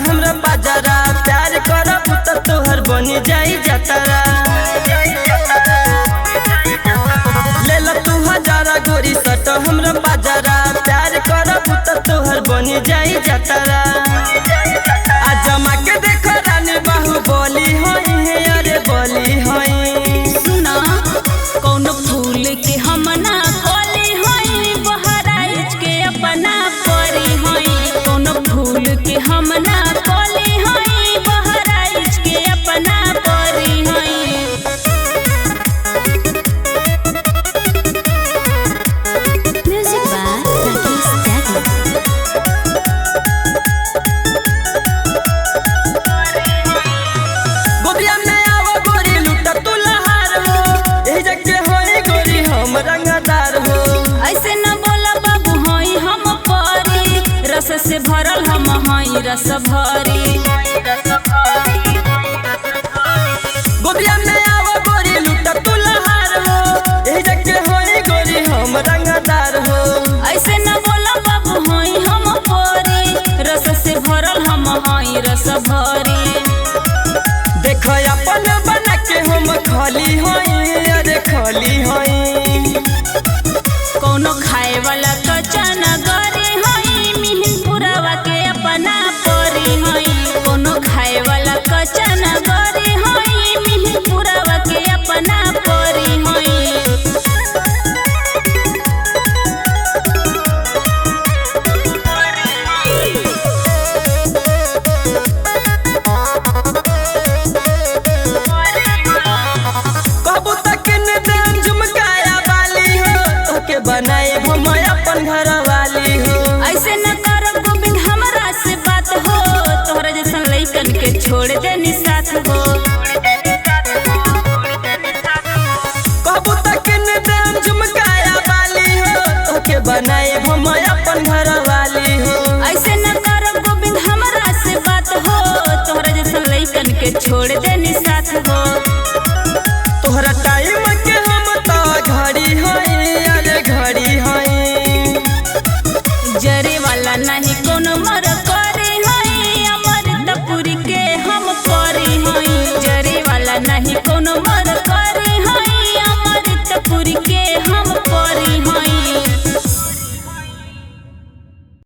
हमरा बाजारा प्यार करब त तोहर बनी जाई जतरा ले ल तू हजारा गोरी सट हमरा बाजारा प्यार करब त तोहर बनी जाई जतरा आ जमा के देख रानी बाहुबली होई है अरे बोली होई सुना कौन फूल के हम ना कोली होई बहराइच के अपना परी होई कौन फूल के हम ना कोली होई बहराइच के अपना परी होई म्यूजिक बाय राकेश त्यागी गोदिया में आवा गोरी लुटा तू लहार हो एही जगह होई गोरी हम रंगदार हो ऐसे न बोला बाबू होई हम परी रस से भरल हम होई रस भरी गोदिया में आवा गोरी लुटा तू लहार हो एही जगह होई गोरी हम रंगदार हो ऐसे न बोला बाबू होई हम परी रस से भरल हम होई रस भरी देख अपन बना के हम खाली होई अरे खाली होई कोनो खाए वाला कचन गरी होई मिहिनपुरवा के अपना परी होई कोनो खाए वाला कचन गरी होई मिहिनपुरवा के अपना परी होई कहबू तक ने देन झुमकाया वाली हो तोके बनाए हम अपन घर वाली हो ऐसे न कर गोविंद हमरा से बात हो तोहरा जैसन लइकन के छोड़ देनी साथ हो कहबू तक ने देन झुमकाया वाली हो तोके बनाए हम अपन घर वाली हो ऐसे न कर गोविंद हमरा से बात हो तोहरा जैसन लइकन के छोड़ दे